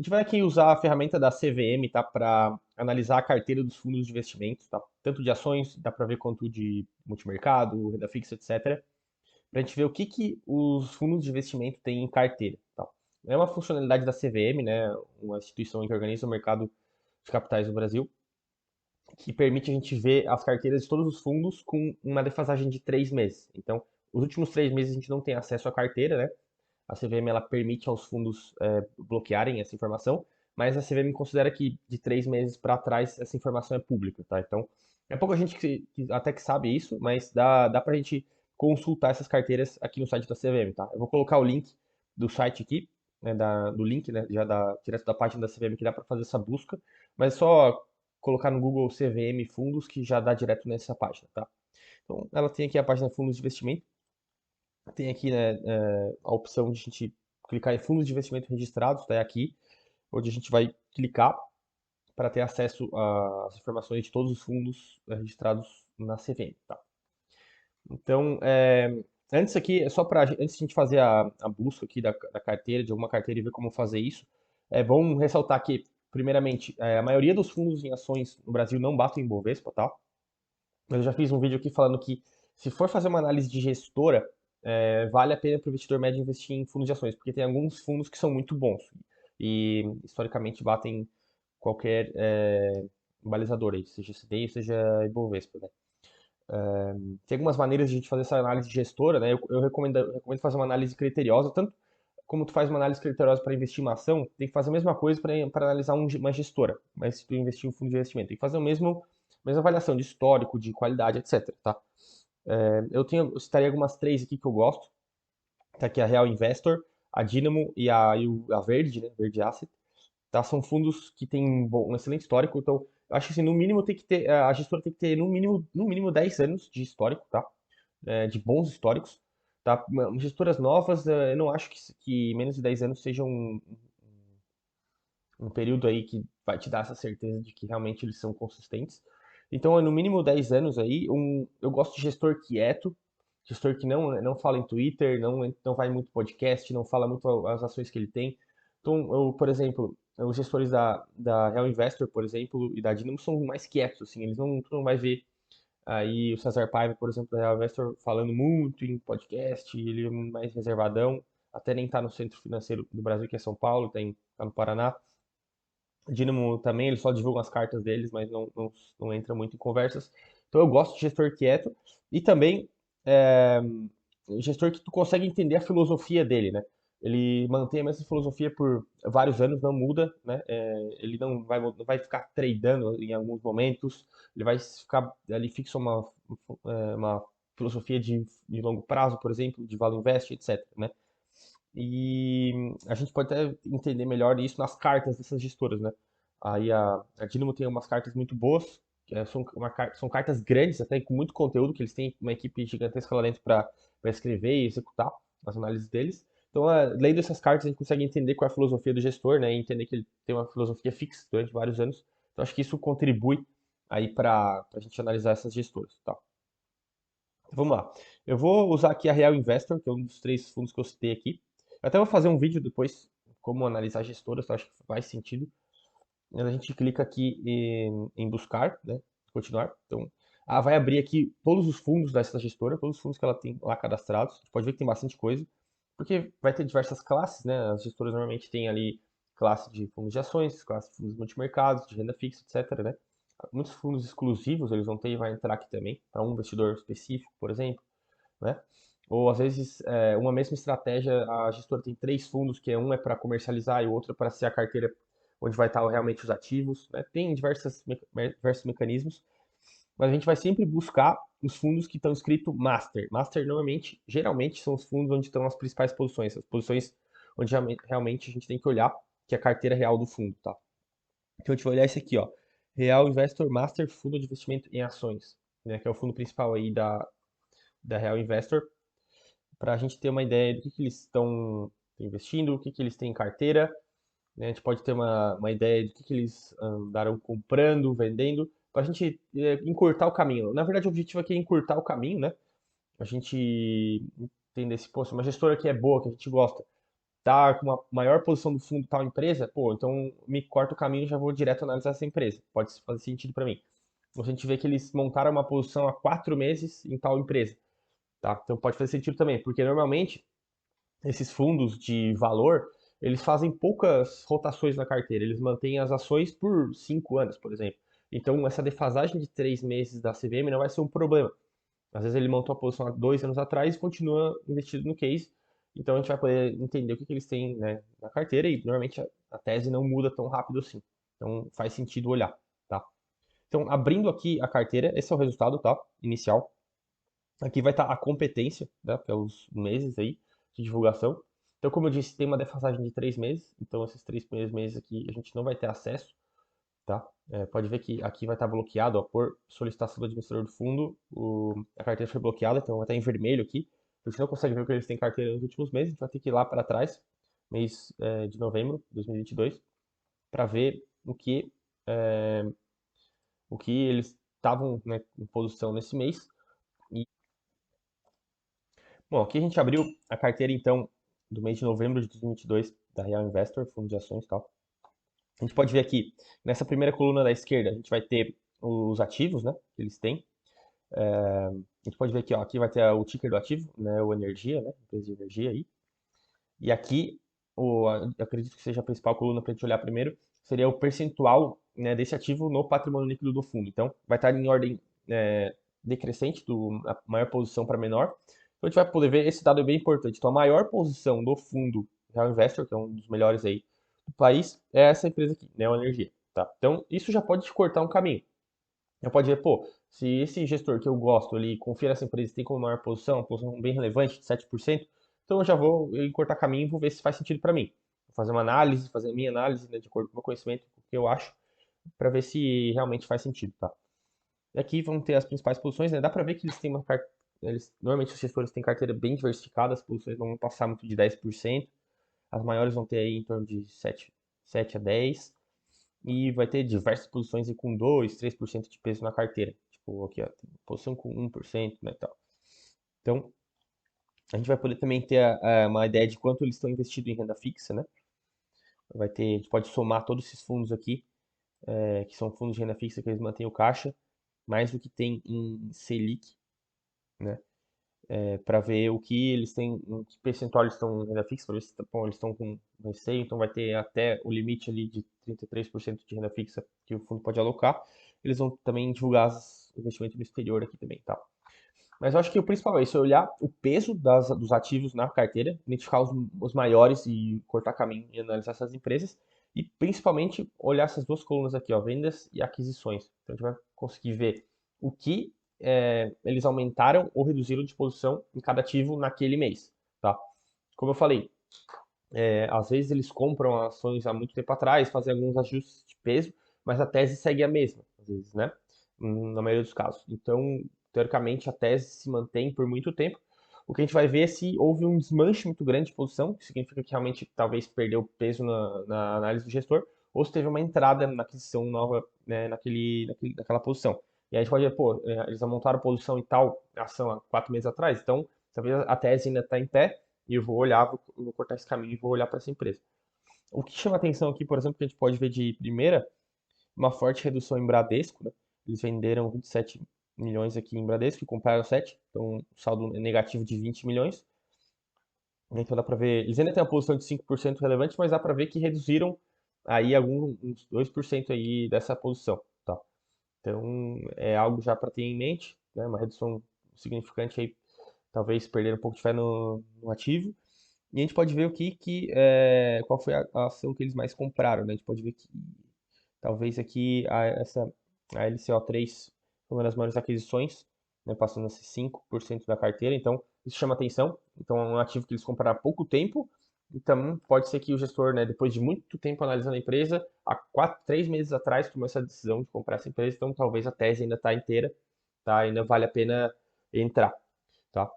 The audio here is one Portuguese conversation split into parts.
gente vai aqui usar a ferramenta da CVM, tá? Para analisar a carteira dos fundos de investimentos, tá? Tanto de ações, dá para ver, quanto de multimercado, renda fixa, etc. Para a gente ver o que que os fundos de investimento têm em carteira, tá? É uma funcionalidade da CVM, né? Uma instituição que organiza o mercado de capitais no Brasil, que permite a gente ver as carteiras de todos os fundos com uma defasagem de 3 meses. Então, os últimos 3 meses a gente não tem acesso à carteira, né? A CVM ela permite aos fundos bloquearem essa informação, mas a CVM considera que de 3 meses para trás essa informação é pública, tá? Então, é pouca gente que até que sabe isso, mas dá para a gente consultar essas carteiras aqui no site da CVM, tá? Eu vou colocar o link do site aqui, né, do link, né, direto da página da CVM que dá para fazer essa busca, mas é só colocar no Google CVM Fundos que já dá direto nessa página, tá? Então, ela tem aqui a página Fundos de Investimento, tem aqui, né, a opção de a gente clicar em fundos de investimento registrados, tá? É aqui, onde a gente vai clicar para ter acesso às informações de todos os fundos registrados na CVM, tá? Então, antes aqui, é só para antes de a gente fazer a busca aqui da carteira, de alguma carteira e ver como fazer isso, é bom ressaltar que, primeiramente, a maioria dos fundos em ações no Brasil não batem em Bovespa, tá? Mas eu já fiz um vídeo aqui falando que, se for fazer uma análise de gestora, vale a pena para o investidor médio investir em fundos de ações, porque tem alguns fundos que são muito bons e historicamente batem qualquer balizador aí, seja CDI, seja Ibovespa, né? Tem algumas maneiras de a gente fazer essa análise de gestora, né? Eu recomendo fazer uma análise criteriosa, tanto como tu faz uma análise criteriosa para investir em uma ação, tem que fazer a mesma coisa para analisar uma gestora, mas se tu investir em um fundo de investimento, tem que fazer mesma avaliação de histórico, de qualidade, etc, tá? Eu citaria algumas três aqui que eu gosto, tá aqui a Real Investor, a Dynamo e a Verde, né? Verde Asset, tá? São fundos que têm um excelente histórico, então eu acho que assim, no mínimo tem que ter, a gestora tem que ter no mínimo 10 anos de histórico, tá? De bons históricos, tá? Gestoras novas, eu não acho que menos de 10 anos seja um período aí que vai te dar essa certeza de que realmente eles são consistentes. Então, é no mínimo 10 anos aí. Eu gosto de gestor quieto, gestor que não fala em Twitter, não vai em muito podcast, não fala muito as ações que ele tem. Então, por exemplo, os gestores da Real Investor, por exemplo, e da Dynamo são mais quietos, assim, tu não vai ver aí o Cesar Paiva, por exemplo, da Real Investor falando muito em podcast, ele é mais reservadão, até nem tá no centro financeiro do Brasil, que é São Paulo, tá no Paraná. Dynamo também, eles só divulgam as cartas deles, mas não entra muito em conversas. Então eu gosto de gestor quieto e também é, gestor que tu consegue entender a filosofia dele, né? Ele mantém a mesma filosofia por vários anos, não muda, né? Ele não vai ficar tradando em alguns momentos, ele vai ficar ali fixo uma filosofia de longo prazo, por exemplo, de value invest, etc, né? E a gente pode até entender melhor isso nas cartas dessas gestoras, né? Aí a Dynamo tem umas cartas muito boas, que são cartas grandes, até com muito conteúdo, que eles têm uma equipe gigantesca lá dentro para escrever e executar as análises deles. Então, lendo essas cartas, a gente consegue entender qual é a filosofia do gestor, né? E entender que ele tem uma filosofia fixa durante vários anos. Então, acho que isso contribui aí para a gente analisar essas gestoras, tá? Então, vamos lá. Eu vou usar aqui a Real Investor, que é um dos três fundos que eu citei aqui. Eu até vou fazer um vídeo depois como analisar gestoras, eu acho que faz sentido. A gente clica aqui em buscar, né? Continuar. Então, vai abrir aqui todos os fundos dessa gestora, todos os fundos que ela tem lá cadastrados. A gente pode ver que tem bastante coisa, porque vai ter diversas classes, né? As gestoras normalmente têm ali classe de fundos de ações, classe de fundos multimercados, de renda fixa, etc, né? Muitos fundos exclusivos eles vão ter e vai entrar aqui também, para um investidor específico, por exemplo, né? Ou às vezes uma mesma estratégia, a gestora tem três fundos, que um é para comercializar e o outro é para ser a carteira onde vai estar realmente os ativos, né? Tem diversos mecanismos, mas a gente vai sempre buscar os fundos que estão escrito Master. Master normalmente, geralmente, são os fundos onde estão as principais posições, as posições onde realmente a gente tem que olhar, que é a carteira real do fundo, tá? Então a gente vai olhar esse aqui, ó, Real Investor Master Fundo de Investimento em Ações, né? Que é o fundo principal aí da Real Investor, para a gente ter uma ideia do que eles estão investindo, o que eles têm em carteira, né? A gente pode ter uma ideia do que eles andaram comprando, vendendo, para a gente encurtar o caminho. Na verdade, o objetivo aqui é encurtar o caminho, né? A gente entender se, pô, se uma gestora que é boa, que a gente gosta, tá com uma maior posição do fundo tal empresa, pô, então me corta o caminho e já vou direto analisar essa empresa. Pode fazer sentido para mim. Ou se a gente vê que eles montaram uma posição há 4 meses em tal empresa, tá? Então pode fazer sentido também, porque normalmente esses fundos de valor, eles fazem poucas rotações na carteira, eles mantêm as ações por 5 anos, por exemplo. Então essa defasagem de 3 meses da CVM não vai ser um problema. Às vezes ele montou a posição há 2 anos atrás e continua investido no case. Então a gente vai poder entender o que eles têm, né, na carteira e normalmente a tese não muda tão rápido assim. Então faz sentido olhar, tá? Então abrindo aqui a carteira, esse é o resultado, tá? Inicial. Aqui vai estar a competência, né, pelos meses aí de divulgação. Então, como eu disse, tem uma defasagem de 3 meses. Então, esses 3 primeiros meses aqui a gente não vai ter acesso, tá? Pode ver que aqui vai estar bloqueado, ó, por solicitação do administrador do fundo, a carteira foi bloqueada, então vai estar em vermelho aqui. A gente não consegue ver o que eles têm carteira nos últimos meses, a gente vai ter que ir lá para trás, mês de novembro de 2022, para ver é, o que eles estavam, né, em posição nesse mês. E, bom, aqui a gente abriu a carteira, então, do mês de novembro de 2022 da Real Investor, fundo de ações e tal. A gente pode ver aqui, nessa primeira coluna da esquerda, a gente vai ter os ativos, né, que eles têm. A gente pode ver aqui, ó, aqui vai ter o ticker do ativo, né, o Energia, né, empresa de energia aí. E aqui, eu acredito que seja a principal coluna para a gente olhar primeiro, seria o percentual, né, desse ativo no patrimônio líquido do fundo. Então, vai estar em ordem decrescente, do a maior posição para menor. Então, a gente vai poder ver, esse dado é bem importante. Então, a maior posição do fundo Real Investor, que é um dos melhores aí do país, é essa empresa aqui, Neo Energia. Tá? Então, isso já pode te cortar um caminho. Já pode ver, pô, se esse gestor que eu gosto, ele confia nessa empresa e tem como maior posição, uma posição bem relevante, de 7%, então eu já vou cortar caminho e vou ver se faz sentido para mim. Vou fazer uma análise, fazer a minha análise, né, de acordo com o meu conhecimento, o que eu acho, para ver se realmente faz sentido, tá? E aqui vão ter as principais posições, né? Dá para ver que eles têm uma carteira, normalmente os gestores têm carteira bem diversificada, as posições não vão passar muito de 10%, as maiores vão ter aí em torno de 7 a 10%, e vai ter diversas posições aí com 2, 3% de peso na carteira. Tipo, aqui, ó, tem posição com 1%, né, tal. Então, a gente vai poder também ter uma ideia de quanto eles estão investidos em renda fixa, né? Vai ter, a gente pode somar todos esses fundos aqui, que são fundos de renda fixa que eles mantêm o caixa, mais o que tem em Selic, né? Para ver o que eles têm, em que percentual eles estão em renda fixa, para ver se bom, eles estão com receio, então vai ter até o limite ali de 33% de renda fixa que o fundo pode alocar. Eles vão também divulgar os investimentos no exterior aqui também, tá? Mas eu acho que o principal é isso, é olhar o peso dos ativos na carteira, identificar os maiores e cortar caminho e analisar essas empresas. E principalmente olhar essas duas colunas aqui, ó, vendas e aquisições. Então a gente vai conseguir ver o que eles aumentaram ou reduziram de posição em cada ativo naquele mês, tá? Como eu falei, às vezes eles compram ações há muito tempo atrás, fazem alguns ajustes de peso, mas a tese segue a mesma, às vezes, né? Na maioria dos casos. Então, teoricamente, a tese se mantém por muito tempo. O que a gente vai ver é se houve um desmanche muito grande de posição, que significa que realmente talvez perdeu peso na análise do gestor, ou se teve uma entrada na aquisição nova, né, naquela posição. E aí a gente pode ver, pô, eles montaram posição em tal ação há 4 meses atrás, então talvez a tese ainda está em pé, e eu vou olhar, vou cortar esse caminho e vou olhar para essa empresa. O que chama atenção aqui, por exemplo, que a gente pode ver de primeira, uma forte redução em Bradesco, né? Eles venderam 27 milhões aqui em Bradesco e compraram 7, então o saldo é negativo de 20 milhões. Então dá para ver, eles ainda têm a posição de 5% relevante, mas dá para ver que reduziram aí uns 2% aí dessa posição, tá? Então é algo já para ter em mente, né? Uma redução significante aí, talvez perder um pouco de fé no ativo. E a gente pode ver o qual foi a ação que eles mais compraram, né? A gente pode ver que talvez aqui a LCO3 foi uma das maiores aquisições, né? Passando a ser 5% da carteira, então isso chama atenção. Então é um ativo que eles compraram há pouco tempo, então pode ser que o gestor, né, depois de muito tempo analisando a empresa, há 3 meses atrás tomou essa decisão de comprar essa empresa, então talvez a tese ainda está inteira, tá? Ainda vale a pena entrar, tá?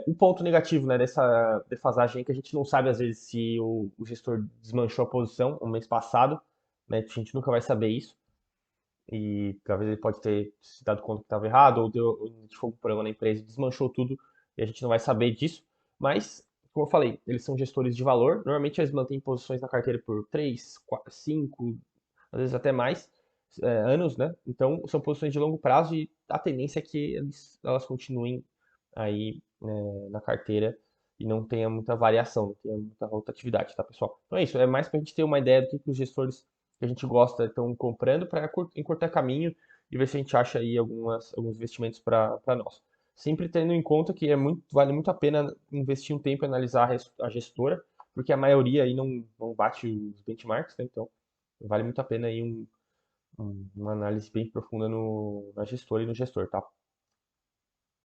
Um ponto negativo, né, dessa defasagem é que a gente não sabe, às vezes, se o gestor desmanchou a posição no mês passado, né, a gente nunca vai saber isso, e talvez ele pode ter se dado conta que estava errado, ou identificou um problema na empresa e desmanchou tudo, e a gente não vai saber disso, mas como eu falei, eles são gestores de valor. Normalmente eles mantêm posições na carteira por 3, 4, 5, às vezes até mais anos, né? Então são posições de longo prazo e a tendência é que elas continuem aí na carteira e não tenha muita variação, não tenha muita rotatividade, tá, pessoal? Então é isso, é mais para a gente ter uma ideia do que os gestores que a gente gosta estão comprando para encurtar caminho e ver se a gente acha aí alguns investimentos para nós. Sempre tendo em conta que vale muito a pena investir um tempo e analisar a gestora, porque a maioria aí não bate os benchmarks, né? Então vale muito a pena aí uma análise bem profunda na gestora e no gestor, tá?